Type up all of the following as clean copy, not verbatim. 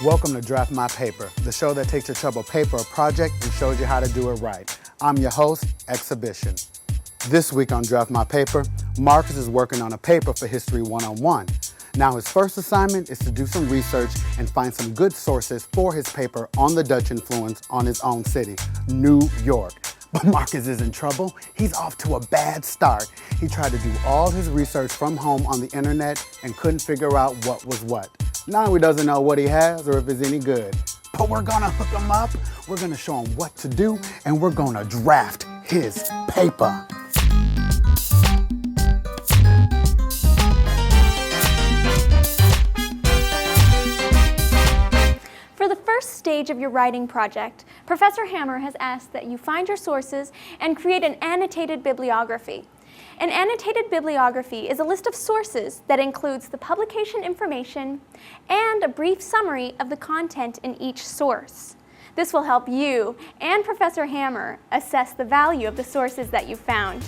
Welcome to Draft My Paper, the show that takes your troubled paper or project and shows you how to do it right. I'm your host, Xzibition. This week on Draft My Paper, Marcus is working on a paper for History 101. Now his first assignment is to do some research and find some good sources for his paper on the Dutch influence on his own city, New York. But Marcus is in trouble. He's off to a bad start. He tried to do all his research from home on the internet and couldn't figure out what was what. Now he doesn't know what he has or if it's any good. But we're gonna hook him up, we're gonna show him what to do, and we're gonna draft his paper. For the first stage of your writing project, Professor Hammer has asked that you find your sources and create an annotated bibliography. An annotated bibliography is a list of sources that includes the publication information and a brief summary of the content in each source. This will help you and Professor Hammer assess the value of the sources that you found.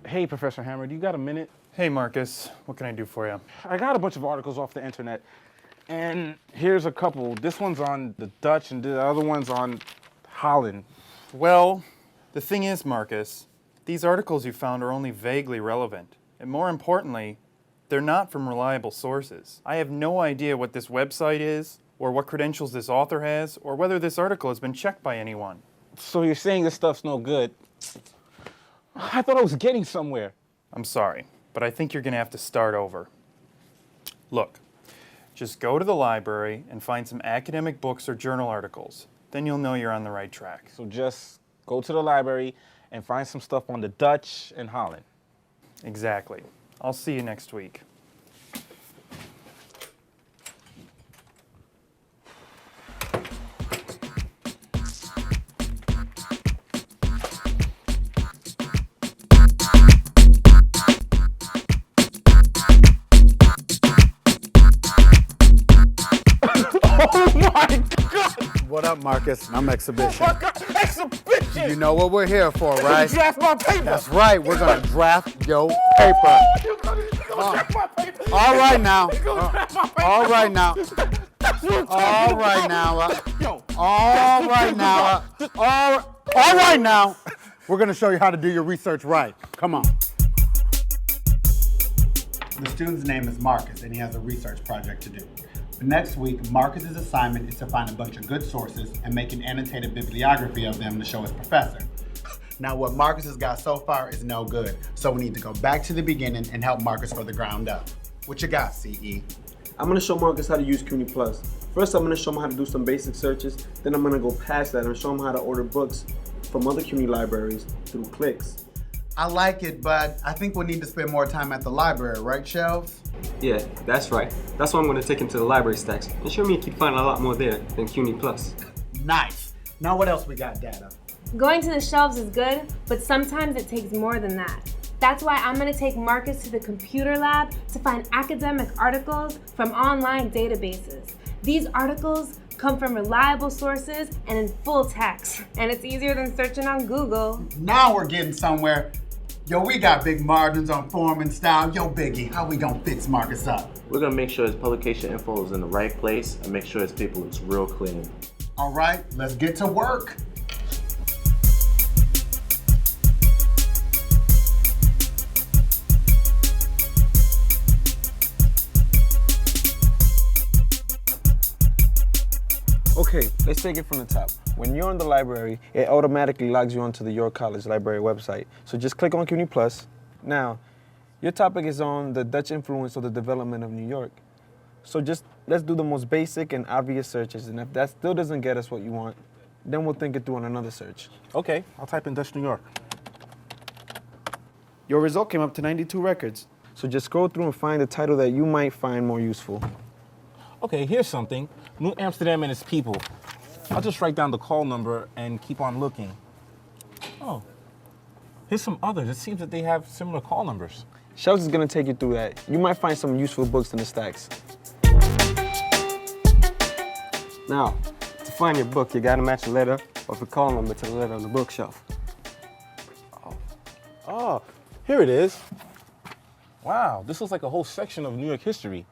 Hey, Professor Hammer, do you got a minute? Hey, Marcus. What can I do for you? I got a bunch of articles off the internet, and here's a couple. This one's on the Dutch, and the other one's on Holland. Well, the thing is, Marcus, these articles you found are only vaguely relevant. And more importantly, they're not from reliable sources. I have no idea what this website is, or what credentials this author has, or whether this article has been checked by anyone. So you're saying this stuff's no good? I thought I was getting somewhere. I'm sorry, but I think you're going to have to start over. Look, just go to the library and find some academic books or journal articles. Then you'll know you're on the right track. So just go to the library and find some stuff on the Dutch and Holland. Exactly. I'll see you next week. What up, Marcus? I'm Xzibition. Oh my God, Xzibition! You know what we're here for, right? Draft my paper! That's right, we're gonna draft your paper. You're gonna draft my paper! All right now. You're gonna draft my paper! All right now. That's what I'm All talking right about. now. Yo, All right now. All right now. We're gonna show you how to do your research right. Come on. The student's name is Marcus, and he has a research project to do. Next week, Marcus's assignment is to find a bunch of good sources and make an annotated bibliography of them to show his professor. Now, what Marcus has got so far is no good, so we need to go back to the beginning and help Marcus from the ground up. What you got, CE? I'm gonna show Marcus how to use CUNY Plus. First, I'm gonna show him how to do some basic searches. Then I'm gonna go past that and show him how to order books from other CUNY libraries through clicks. I like it, but I think we'll need to spend more time at the library, right, Shelves? Yeah, that's right. That's why I'm gonna take him to the library stacks and show me he can find a lot more there than CUNY Plus. Nice. Now what else we got, Data? Going to the shelves is good, but sometimes it takes more than that. That's why I'm gonna take Marcus to the computer lab to find academic articles from online databases. These articles come from reliable sources and in full text, and it's easier than searching on Google. Now we're getting somewhere. Yo, we got big margins on form and style. Yo, Biggie, how we gonna fix Marcus up? We're gonna make sure his publication info is in the right place and make sure his paper looks real clean. All right, let's get to work. Okay, let's take it from the top. When you're in the library, it automatically logs you onto the York College library website. So just click on CUNY Plus. Now, your topic is on the Dutch influence of the development of New York. So just let's do the most basic and obvious searches. And if that still doesn't get us what you want, then we'll think it through on another search. Okay, I'll type in Dutch New York. Your result came up to 92 records. So just scroll through and find the title that you might find more useful. Okay, here's something. New Amsterdam and its people. I'll just write down the call number and keep on looking. Oh, here's some others. It seems that they have similar call numbers. Shelves is gonna take you through that. You might find some useful books in the stacks. Now, to find your book, you gotta match the letter of the call number to the letter on the bookshelf. Oh, here it is. Wow, this looks like a whole section of New York history.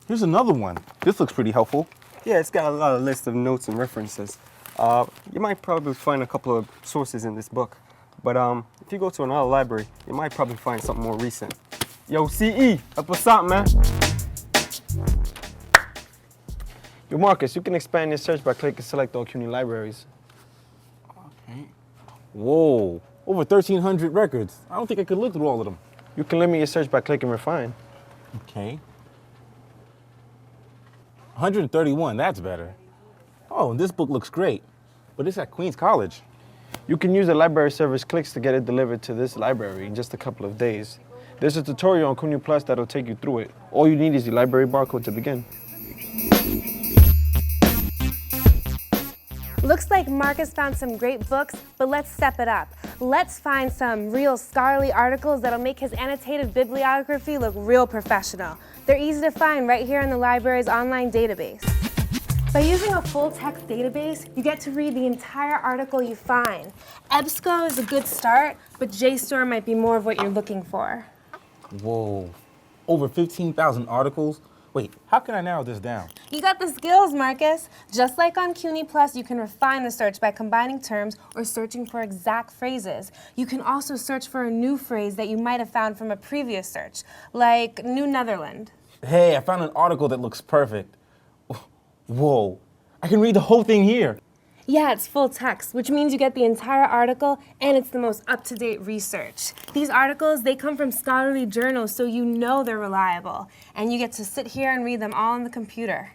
Here's another one. This looks pretty helpful. Yeah, it's got a lot of lists of notes and references. You might probably find a couple of sources in this book, but if you go to another library, you might probably find something more recent. Yo, CE, up what's up, man? Yo, Marcus, you can expand your search by clicking select all CUNY libraries. Okay. Whoa, over 1,300 records. I don't think I could look through all of them. You can limit your search by clicking refine. Okay. 131, that's better. Oh, this book looks great, but it's at Queens College. You can use the library service clicks to get it delivered to this library in just a couple of days. There's a tutorial on CUNY Plus that'll take you through it. All you need is your library barcode to begin. Looks like Marcus found some great books, but let's step it up. Let's find some real scholarly articles that'll make his annotated bibliography look real professional. They're easy to find right here in the library's online database. By using a full-text database, you get to read the entire article you find. EBSCO is a good start, but JSTOR might be more of what you're looking for. Whoa, over 15,000 articles? Wait, how can I narrow this down? You got the skills, Marcus. Just like on CUNY Plus, you can refine the search by combining terms or searching for exact phrases. You can also search for a new phrase that you might have found from a previous search, like New Netherland. Hey, I found an article that looks perfect. Whoa, I can read the whole thing here. Yeah, it's full text, which means you get the entire article and it's the most up-to-date research. These articles, they come from scholarly journals, so you know they're reliable. And you get to sit here and read them all on the computer.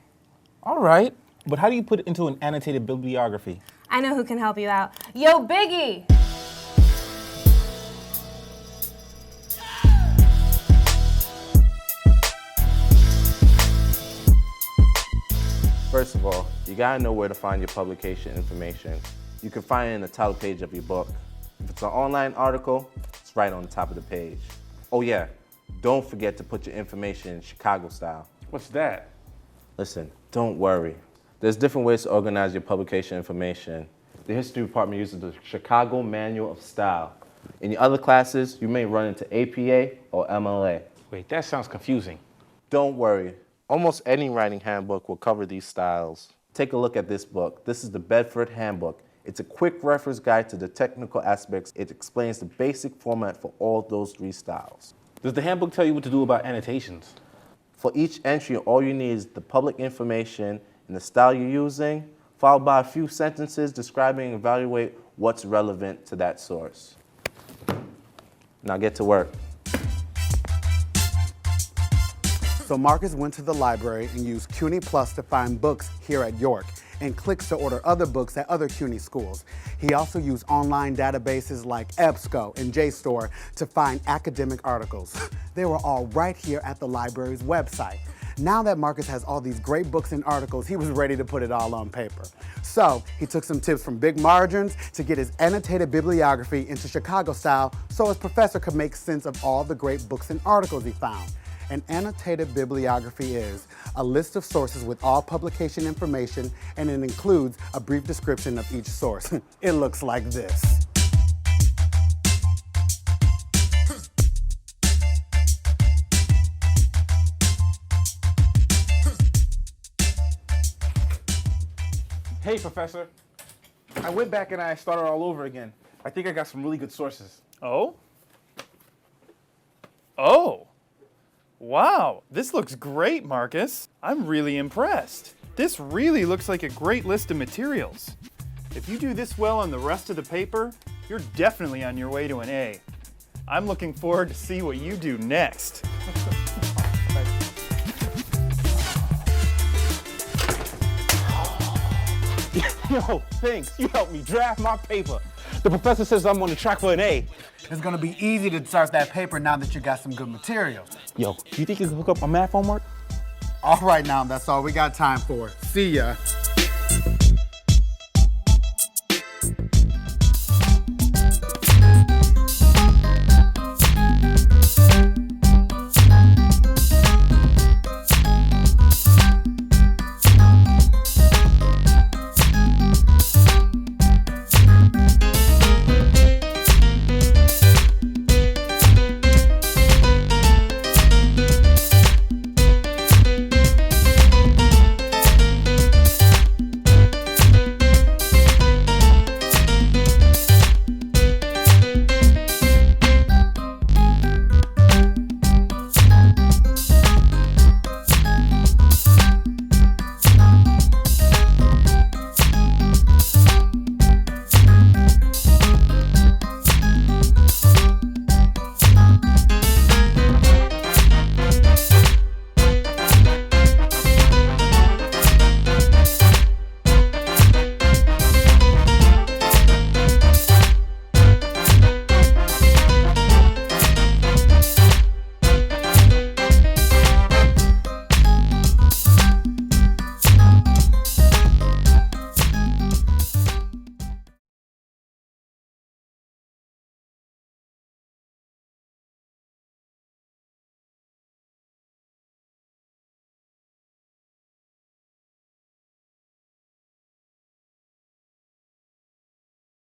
All right, but how do you put it into an annotated bibliography? I know who can help you out. Yo, Biggie! First of all, you gotta know where to find your publication information. You can find it in the title page of your book. If it's an online article, it's right on the top of the page. Oh yeah, don't forget to put your information in Chicago style. What's that? Listen, don't worry. There's different ways to organize your publication information. The history department uses the Chicago Manual of Style. In your other classes, you may run into APA or MLA. Wait, that sounds confusing. Don't worry. Almost any writing handbook will cover these styles. Take a look at this book. This is the Bedford Handbook. It's a quick reference guide to the technical aspects. It explains the basic format for all those 3 styles. Does the handbook tell you what to do about annotations? For each entry, all you need is the public information and the style you're using, followed by a few sentences describing and evaluate what's relevant to that source. Now get to work. So Marcus went to the library and used CUNY Plus to find books here at York and clicks to order other books at other CUNY schools. He also used online databases like EBSCO and JSTOR to find academic articles. They were all right here at the library's website. Now that Marcus has all these great books and articles, he was ready to put it all on paper. So he took some tips from Big Margins to get his annotated bibliography into Chicago style so his professor could make sense of all the great books and articles he found. An annotated bibliography is a list of sources with all publication information, and it includes a brief description of each source. It looks like this. Hey, Professor. I went back and I started all over again. I think I got some really good sources. Oh? Oh! Wow, this looks great, Marcus. I'm really impressed. This really looks like a great list of materials. If you do this well on the rest of the paper, you're definitely on your way to an A. I'm looking forward to see what you do next. Yo, thanks. You helped me draft my paper. The professor says I'm on the track for an A. It's gonna be easy to start that paper now that you got some good material. Yo, do you think you can hook up my math homework? All right now, that's all we got time for. See ya.